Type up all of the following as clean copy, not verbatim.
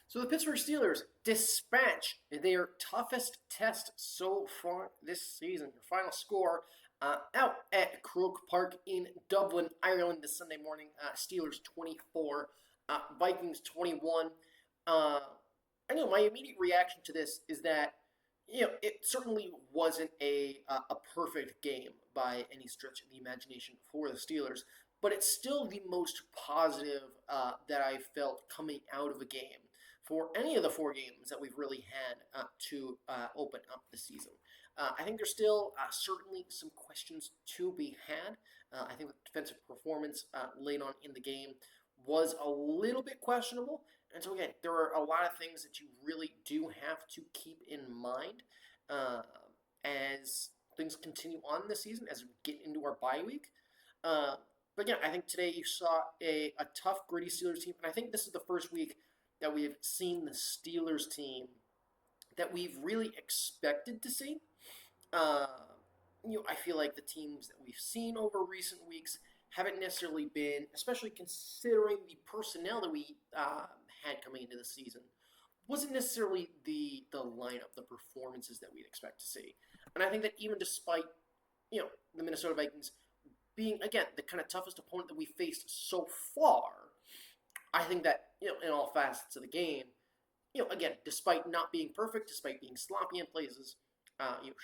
So the Pittsburgh Steelers dispatch their toughest test so far this season. Your final score out at Croke Park in Dublin, Ireland this Sunday morning. Steelers 24, Vikings 21. I know my immediate reaction to this is that it certainly wasn't a perfect game by any stretch of the imagination for the Steelers, but it's still the most positive that I felt coming out of a game for any of the four games that we've really had to open up the season. I think there's still certainly some questions to be had. I think the defensive performance late on in the game was a little bit questionable. And so, again, there are a lot of things that you really do have to keep in mind as things continue on this season, as we get into our bye week. But yeah, I think today you saw a tough, gritty Steelers team. And I think this is the first week that we have seen the Steelers team that we've really expected to see. I feel like the teams that we've seen over recent weeks haven't necessarily been, especially considering the personnel that we had coming into the season, wasn't necessarily the lineup, the performances that we'd expect to see. And I think that even despite, the Minnesota Vikings being, again, the kind of toughest opponent that we faced so far, I think that, in all facets of the game, again, despite not being perfect, despite being sloppy in places,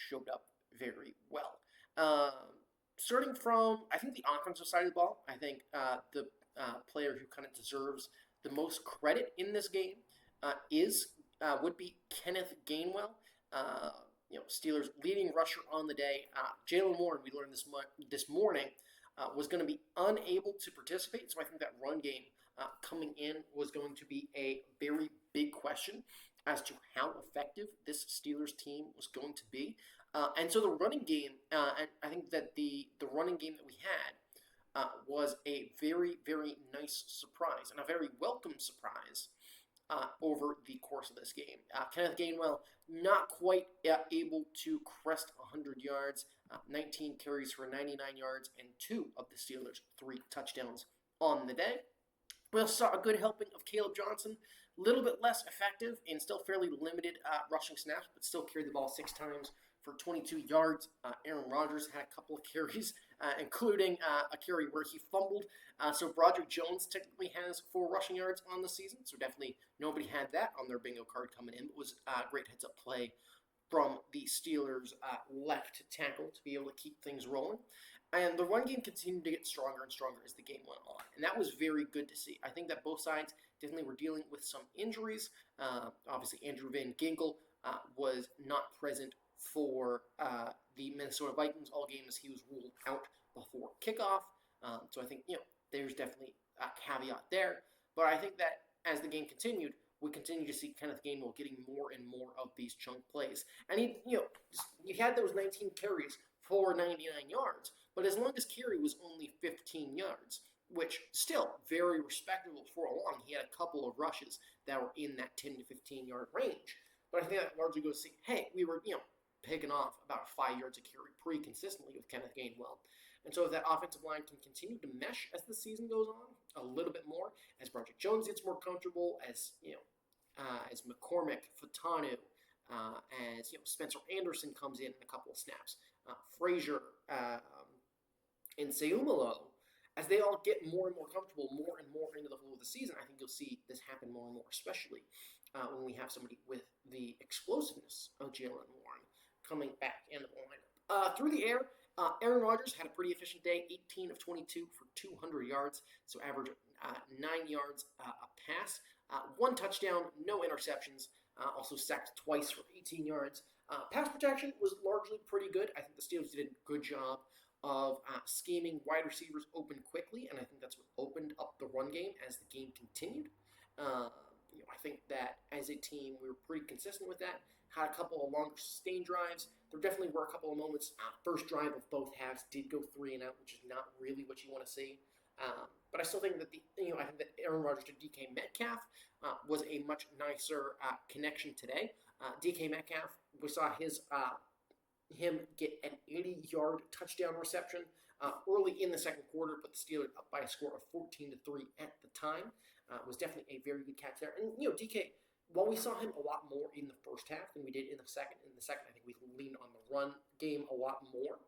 showed up very well. Starting from, I think, the offensive side of the ball, I think the player who kind of deserves the most credit in this game would be Kenneth Gainwell. Steelers' leading rusher on the day. Jalen Warren, we learned this morning, was going to be unable to participate, so I think that run game coming in was going to be a very big question as to how effective this Steelers team was going to be. And so the running game, and I think that the running game that we had was a very, very nice surprise and a very welcome surprise over the course of this game. Kenneth Gainwell not quite able to crest 100 yards, 19 carries for 99 yards, and 2 of the Steelers' 3 touchdowns on the day. We also saw a good helping of Caleb Johnson, a little bit less effective and still fairly limited rushing snaps, but still carried the ball 6 times for 22 yards. Aaron Rodgers had a couple of carries, including a carry where he fumbled. So Broderick Jones technically has 4 rushing yards on the season, so definitely nobody had that on their bingo card coming in. It was a great heads-up play from the Steelers' left tackle to be able to keep things rolling. And the run game continued to get stronger and stronger as the game went on. And that was very good to see. I think that both sides definitely were dealing with some injuries. Obviously, Andrew Van Ginkel was not present for the Minnesota Vikings all game as he was ruled out before kickoff. So I think, there's definitely a caveat there. But I think that as the game continued, we continue to see Kenneth Gainwell getting more and more of these chunk plays. And he had those 19 carries for 99 yards, but his longest carry was only 15 yards, which still very respectable for a long. He had a couple of rushes that were in that 10 to 15 yard range. But I think that largely goes to see, hey, we were, picking off about 5 yards a carry pretty consistently with Kenneth Gainwell. And so if that offensive line can continue to mesh as the season goes on a little bit more, as Broderick Jones gets more comfortable, as McCormick, Fatanu, as Spencer Anderson comes in a couple of snaps, Frazier, and Seumalo, as they all get more and more comfortable, more and more into the flow of the season, I think you'll see this happen more and more, especially when we have somebody with the explosiveness of Jalen Warren coming back into the lineup. Through the air, Aaron Rodgers had a pretty efficient day, 18 of 22 for 200 yards, so average 9 yards a pass, 1 touchdown, no interceptions, also sacked twice for 18 yards. Pass protection was largely pretty good. I think the Steelers did a good job of scheming wide receivers open quickly, and I think that's what opened up the run game as the game continued. I think that as a team, we were pretty consistent with that. Had a couple of longer sustained drives. There definitely were a couple of moments. First drive of both halves did go 3 and out, which is not really what you want to see. But I still think that I think that Aaron Rodgers to DK Metcalf was a much nicer connection today. DK Metcalf, we saw him get an 80-yard touchdown reception early in the second quarter, put the Steelers up by a score of 14-3 at the time. Was definitely a very good catch there. And DK while we saw him a lot more in the first half than we did in the second, I think we leaned on the run game a lot more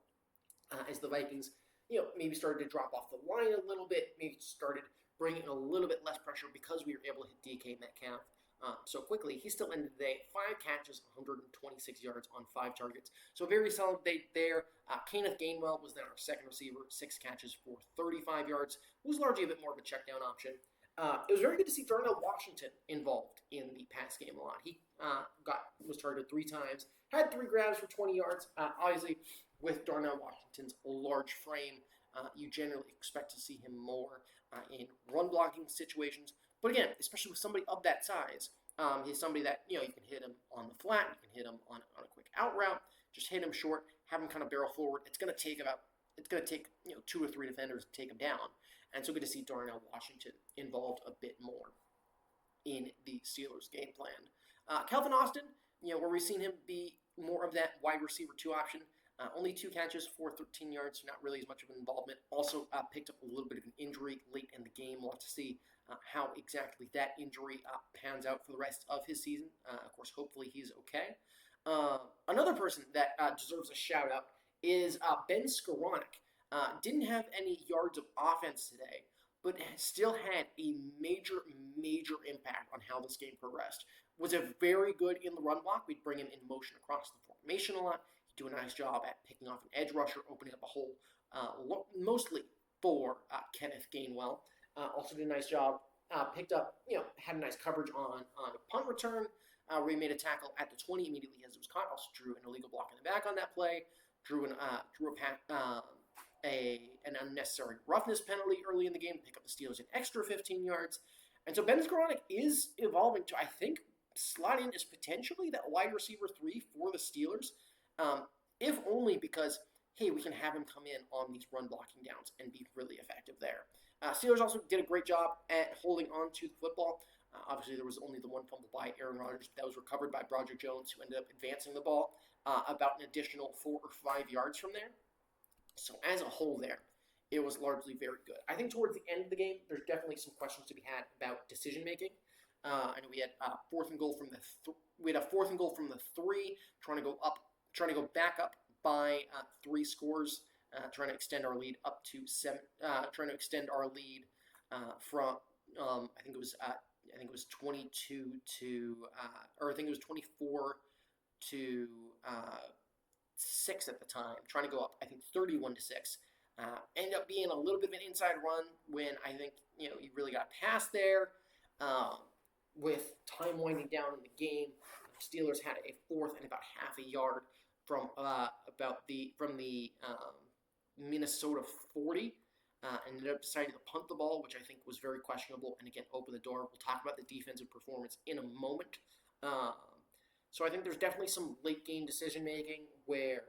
as the Vikings, maybe started to drop off the line a little bit, maybe started bringing a little bit less pressure because we were able to hit DK Metcalf so quickly. He still ended the day 5 catches, 126 yards on 5 targets. So a very solid day there. Kenneth Gainwell was then our second receiver, 6 catches for 35 yards. It was largely a bit more of a check down option. It was very good to see Darnell Washington involved in the pass game a lot. He was targeted 3 times, had 3 grabs for 20 yards. Obviously, with Darnell Washington's large frame, you generally expect to see him more in run blocking situations. But again, especially with somebody of that size, he's somebody that you can hit him on the flat, you can hit him on a quick out route, just hit him short, have him kind of barrel forward. It's going to take 2 or 3 defenders to take him down. And so good to see Darnell Washington involved a bit more in the Steelers' game plan. Calvin Austin, where we've seen him be more of that wide receiver 2 option. Only 2 catches for 13 yards, so not really as much of an involvement. Also picked up a little bit of an injury late in the game. We'll have to see how exactly that injury pans out for the rest of his season. Of course, hopefully he's okay. Another person that deserves a shout out is Ben Skoranek. Didn't have any yards of offense today, but still had a major impact on how this game progressed. Was a very good in the run block. We'd bring him in motion across the formation a lot. He'd do a nice job at picking off an edge rusher, opening up a hole, mostly for Kenneth Gainwell. Also did a nice job. Picked up, had a nice coverage on a punt return. Where he made a tackle at the 20 immediately as it was caught. Also drew an illegal block in the back on that play. Drew an unnecessary roughness penalty early in the game to pick up the Steelers an extra 15 yards. And so Ben Skoranek is evolving to, I think, slot in as potentially that wide receiver 3 for the Steelers, if only because, hey, we can have him come in on these run blocking downs and be really effective there. Steelers also did a great job at holding on to the football. Obviously, there was only the one fumble by Aaron Rodgers that was recovered by Broderick Jones, who ended up advancing the ball about an additional 4 or 5 yards from there. So as a whole there, it was largely very good. I think towards the end of the game, there's definitely some questions to be had about decision making. I know we had a 4th and goal from the 3, trying to go back up by 3 scores, trying to extend our lead up to 7. Trying to extend our lead from I think it was 22 to or I think it was 24 to 6 at the time, trying to go up, I think 31 to 6. Ended up being a little bit of an inside run when I think, you really got past there. With time winding down in the game, Steelers had a 4th and about half a yard from the Minnesota 40. Ended up deciding to punt the ball, which I think was very questionable, and again, opened the door. We'll talk about the defensive performance in a moment. So I think there's definitely some late game decision making where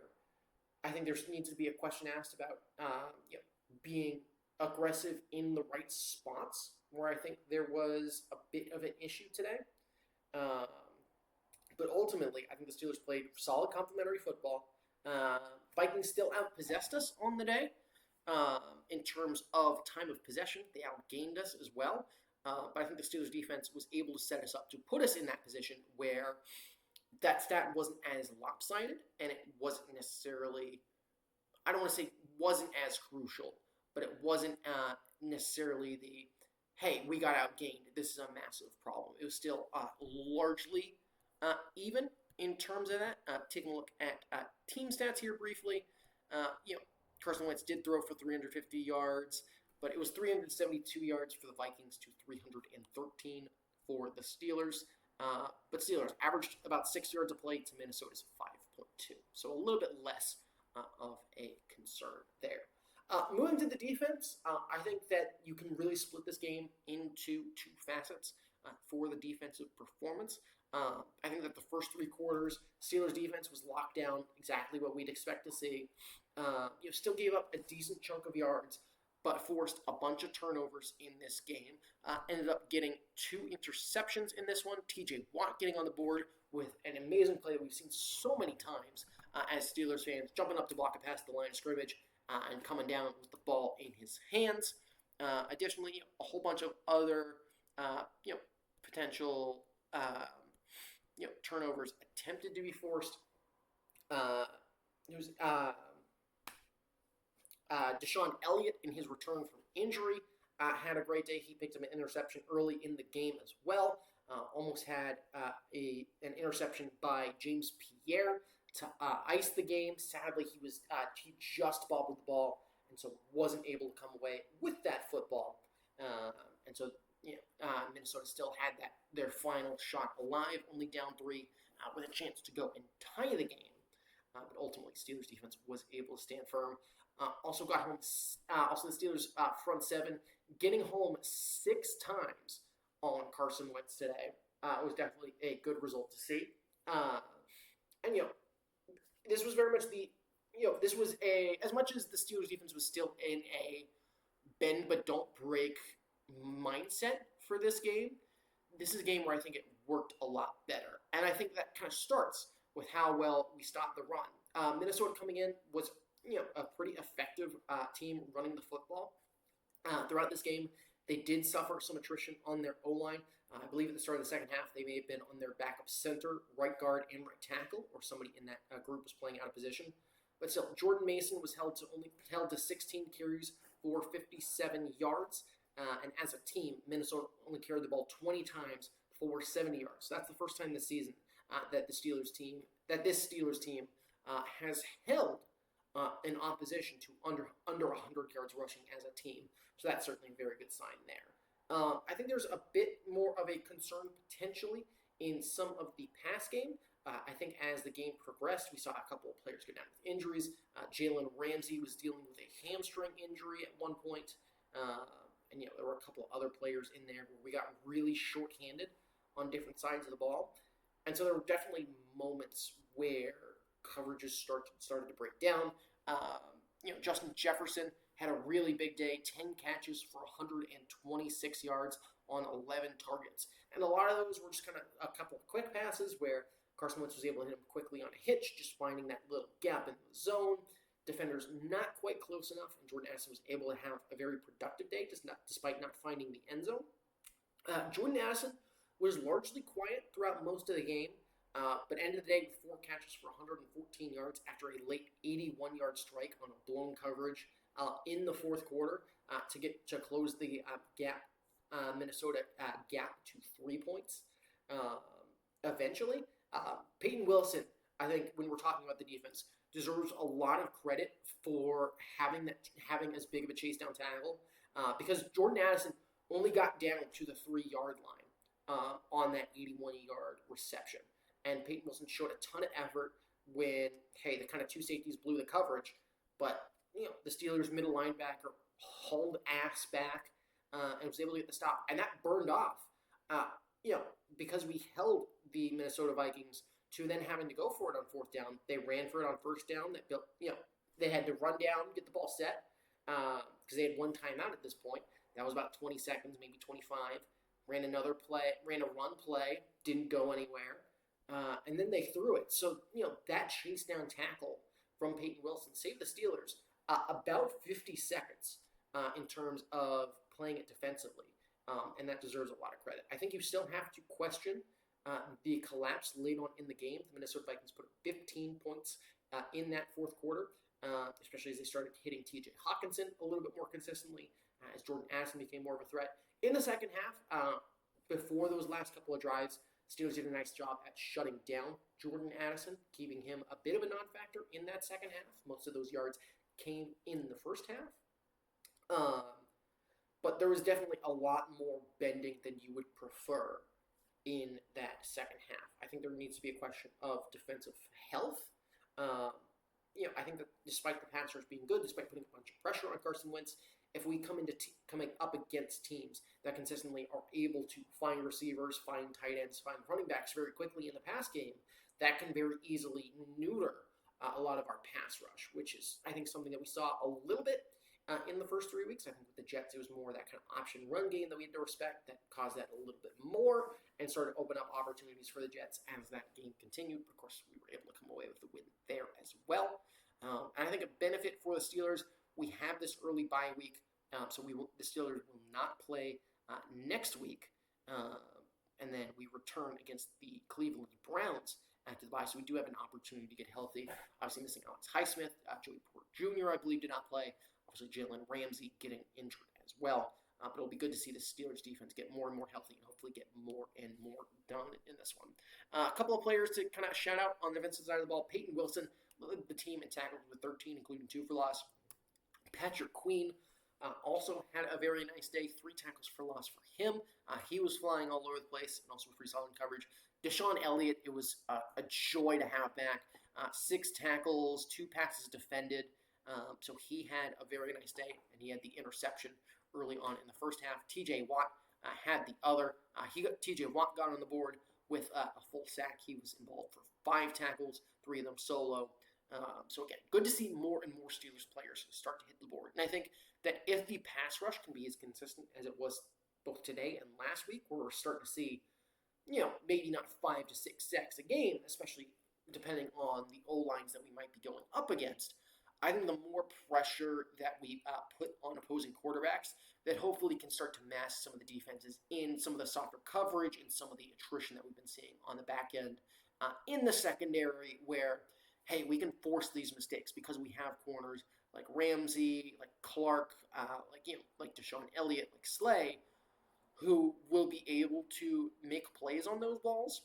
I think there needs to be a question asked about being aggressive in the right spots, where I think there was a bit of an issue today. But ultimately, I think the Steelers played solid complementary football. Vikings still outpossessed us on the day. In terms of time of possession, they outgained us as well. But I think the Steelers defense was able to set us up to put us in that position where that stat wasn't as lopsided, and it wasn't necessarily, I don't want to say wasn't as crucial, but it wasn't necessarily the, hey, we got outgained, this is a massive problem. It was still largely even in terms of that. Taking a look at team stats here briefly, Carson Wentz did throw for 350 yards, but it was 372 yards for the Vikings to 313 for the Steelers. But Steelers averaged about 6 yards a play to Minnesota's 5.2. So a little bit less of a concern there. Moving to the defense, I think that you can really split this game into 2 facets for the defensive performance. I think that the first 3 quarters, Steelers defense was locked down, exactly what we'd expect to see. Still gave up a decent chunk of yards, but forced a bunch of turnovers in this game. Ended up getting 2 interceptions in this one. TJ Watt getting on the board with an amazing play that we've seen so many times as Steelers fans, jumping up to block a pass at the line of scrimmage and coming down with the ball in his hands. Additionally, a whole bunch of other potential turnovers attempted to be forced. It was Deshaun Elliott, in his return from injury, had a great day. He picked up an interception early in the game as well. Almost had an interception by James Pierre to ice the game. Sadly, he just bobbled the ball, and so wasn't able to come away with that football. And so Minnesota still had their final shot alive, only down 3, with a chance to go and tie the game. But ultimately, Steelers defense was able to stand firm. Also got home. Also, the Steelers front 7 getting home 6 times on Carson Wentz today was definitely a good result to see. And this was very much this was as much as the Steelers defense was still in a bend but don't break mindset for this game. This is a game where I think it worked a lot better, and I think that kind of starts with how well we stopped the run. Minnesota coming in was a pretty effective team running the football. Throughout this game, they did suffer some attrition on their O-line. I believe at the start of the second half, they may have been on their backup center, right guard, and right tackle, or somebody in that group was playing out of position. But still, Jordan Mason was held to 16 carries for 57 yards. And as a team, Minnesota only carried the ball 20 times for 70 yards. So that's the first time this season that this Steelers team has held in opposition to under 100 yards rushing as a team. So that's certainly a very good sign there. I think there's a bit more of a concern potentially in some of the pass game. I think as the game progressed, we saw a couple of players go down with injuries. Jalen Ramsey was dealing with a hamstring injury at one point. And there were a couple of other players in there where we got really shorthanded on different sides of the ball. And so there were definitely moments where coverages started to break down. Justin Jefferson had a really big day, 10 catches for 126 yards on 11 targets. And a lot of those were just kind of a couple of quick passes where Carson Wentz was able to hit him quickly on a hitch, just finding that little gap in the zone. Defenders not quite close enough, and Jordan Addison was able to have a very productive day, despite not finding the end zone. Jordan Addison was largely quiet throughout most of the game, but ended the day with 4 catches for 114 yards after a late 81-yard strike on a blown coverage in the fourth quarter to close the Minnesota gap to 3 points. Eventually, Peyton Wilson, I think when we're talking about the defense, deserves a lot of credit for having as big of a chase down tackle because Jordan Addison only got down to the 3-yard line on that 81-yard reception. And Peyton Wilson showed a ton of effort when, the kind of 2 safeties blew the coverage, but, the Steelers' middle linebacker hauled ass back and was able to get the stop. And that burned off, because we held the Minnesota Vikings to then having to go for it on 4th down. They ran for it on 1st down. They had to run down, get the ball set, because they had 1 timeout at this point. That was about 20 seconds, maybe 25. Ran a run play, didn't go anywhere. And then they threw it. So, that chase down tackle from Peyton Wilson saved the Steelers about 50 seconds in terms of playing it defensively. And that deserves a lot of credit. I think you still have to question the collapse late on in the game. The Minnesota Vikings put up 15 points in that fourth quarter, especially as they started hitting T.J. Hawkinson a little bit more consistently, as Jordan Addison became more of a threat. In the second half, before those last couple of drives, Steelers did a nice job at shutting down Jordan Addison, keeping him a bit of a non-factor in that second half. Most of those yards came in the first half. But there was definitely a lot more bending than you would prefer in that second half. I think there needs to be a question of defensive health. I think that despite the pass rush being good, despite putting a bunch of pressure on Carson Wentz, if we coming up against teams that consistently are able to find receivers, find tight ends, find running backs very quickly in the pass game, that can very easily neuter a lot of our pass rush, which is, I think, something that we saw a little bit in the first 3 weeks. I think with the Jets, it was more that kind of option run game that we had to respect that caused that a little bit more and started to open up opportunities for the Jets as that game continued. Of course, we were able to come away with the win there as well. And I think a benefit for the Steelers, we have this early bye week, so the Steelers will not play next week. and then we return against the Cleveland Browns after the bye. So we do have an opportunity to get healthy. Obviously missing Alex Highsmith, Joey Porter Jr. I believe did not play. Obviously Jalen Ramsey getting injured as well. But it'll be good to see the Steelers defense get more and more healthy and hopefully get more and more done in this one. A couple of players to kind of shout out on the defensive side of the ball. Peyton Wilson led the team in tackles with 13, including 2 for loss. Patrick Queen also had a very nice day. 3 tackles for loss for him. He was flying all over the place and also pretty solid coverage. Deshaun Elliott, it was a joy to have back. 6 tackles, 2 passes defended. So he had a very nice day, and he had the interception early on in the first half. TJ Watt had the other. TJ Watt got on the board with a full sack. He was involved for 5 tackles, 3 of them solo. So again, good to see more and more Steelers players start to hit the board. And I think that if the pass rush can be as consistent as it was both today and last week, where we're starting to see, maybe not 5 to 6 sacks a game, especially depending on the O-lines that we might be going up against, I think the more pressure that we put on opposing quarterbacks, that hopefully can start to mask some of the defenses in some of the softer coverage and some of the attrition that we've been seeing on the back end in the secondary, where, hey, we can force these mistakes because we have corners like Ramsey, like Clark, like Deshaun Elliott, like Slay, who will be able to make plays on those balls.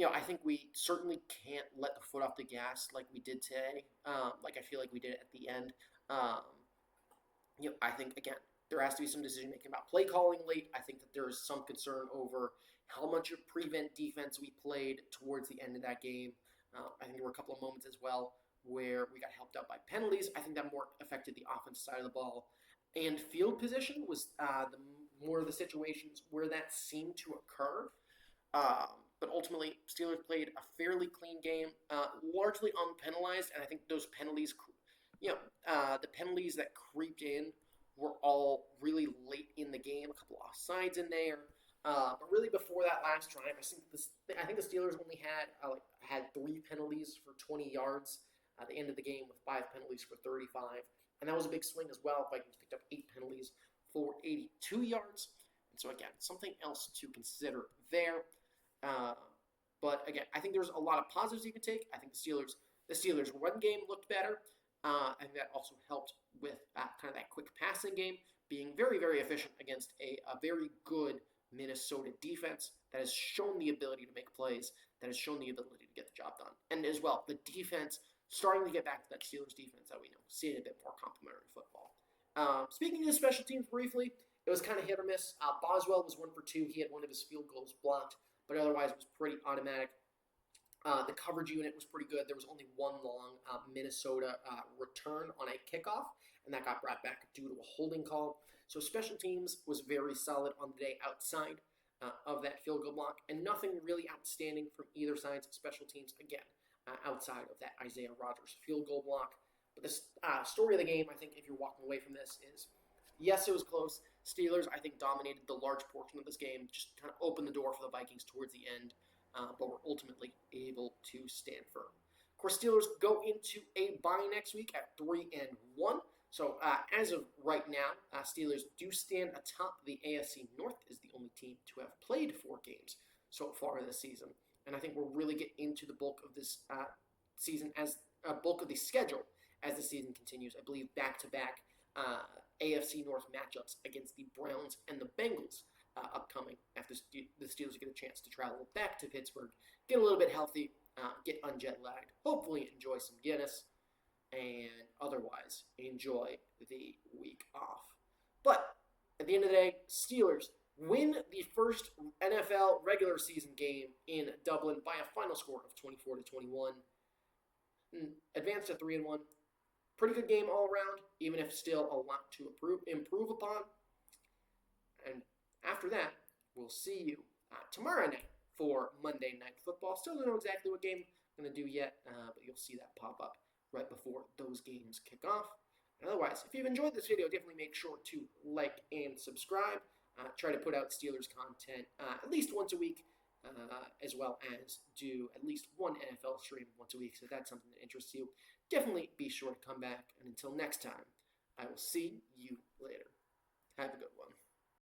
I think we certainly can't let the foot off the gas like we did today. I feel like we did at the end. I think, again, there has to be some decision making about play calling late. I think that there is some concern over how much of prevent defense we played towards the end of that game. I think there were a couple of moments as well where we got helped out by penalties. I think that more affected the offensive side of the ball. And field position was more of the situations where that seemed to occur. But ultimately, Steelers played a fairly clean game, largely unpenalized, and I think those penalties, the penalties that creeped in were all really late in the game, a couple of offsides in there. But really, before that last drive, I think the Steelers only had 3 penalties for 20 yards at the end of the game, with 5 penalties for 35, and that was a big swing as well. Vikings picked up 8 penalties for 82 yards, and so again, something else to consider there. But again, I think there's a lot of positives you can take. I think the Steelers' run game looked better, and that also helped with kind of that quick passing game, being very, very efficient against a very good Minnesota defense that has shown the ability to make plays, that has shown the ability to get the job done. And as well, the defense starting to get back to that Steelers defense that we know, seeing a bit more complimentary football. Speaking of the special teams briefly, it was kind of hit or miss. Boswell was 1 for 2. He had one of his field goals blocked, but otherwise it was pretty automatic. The coverage unit was pretty good. There was only one long Minnesota return on a kickoff, and that got brought back due to a holding call. So special teams was very solid on the day outside of that field goal block, and nothing really outstanding from either side's special teams, again, outside of that Isaiah Rodgers field goal block. But the story of the game, I think, if you're walking away from this, is yes, it was close. Steelers, I think, dominated the large portion of this game, just kind of opened the door for the Vikings towards the end, but were ultimately able to stand firm. Of course, Steelers go into a bye next week at 3-1. So as of right now, Steelers do stand atop the AFC North as the only team to have played 4 games so far this season. And I think we'll really get into the bulk of this season as bulk of the schedule as the season continues. I believe back-to-back AFC North matchups against the Browns and the Bengals upcoming after the Steelers get a chance to travel back to Pittsburgh, get a little bit healthy, get unjet lagged, hopefully enjoy some Guinness, and otherwise enjoy the week off. But at the end of the day, Steelers win the first NFL regular season game in Dublin by a final score of 24-21. Advance to 3-1. Pretty good game all around, even if still a lot to improve upon. And after that, we'll see you tomorrow night for Monday Night Football. Still don't know exactly what game I'm going to do yet, but you'll see that pop up right before those games kick off. And otherwise, if you've enjoyed this video, definitely make sure to like and subscribe. Try to put out Steelers content at least once a week, as well as do at least one NFL stream once a week. So if that's something that interests you, definitely be sure to come back. And until next time, I will see you later. Have a good one.